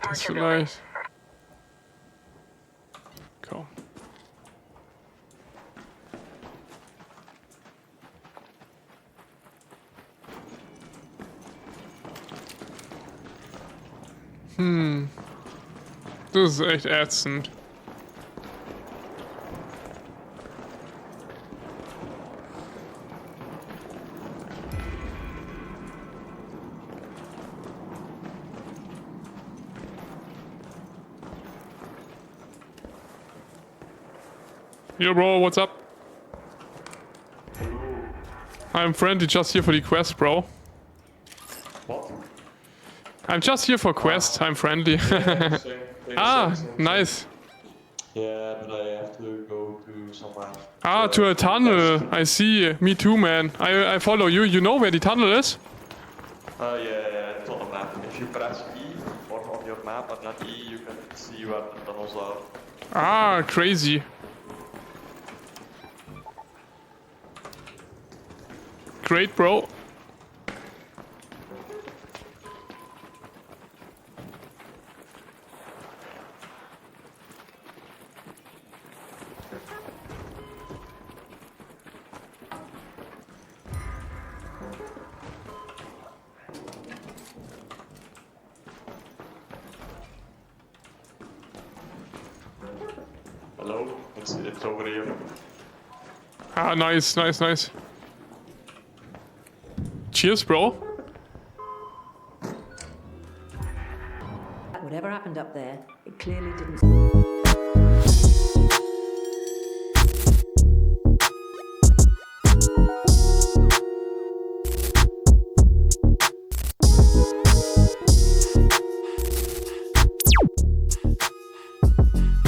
Das vielleicht. Komm. Das ist echt ätzend. Yo, bro, what's up? I'm friendly, just here for the quest, bro. What? I'm just here for quest. I'm friendly. Ah, nice. Yeah, but I have to go to somewhere. Ah, to a tunnel. I see. Me too, man. I follow you. You know where the tunnel is? Yeah, it's on the map. If you press E or on your map and then E, you can see where the tunnels are. Ah, crazy. Great, bro. Hello? It's over here. Ah, nice, nice, nice. Cheers, bro. Whatever happened up there, it clearly didn't.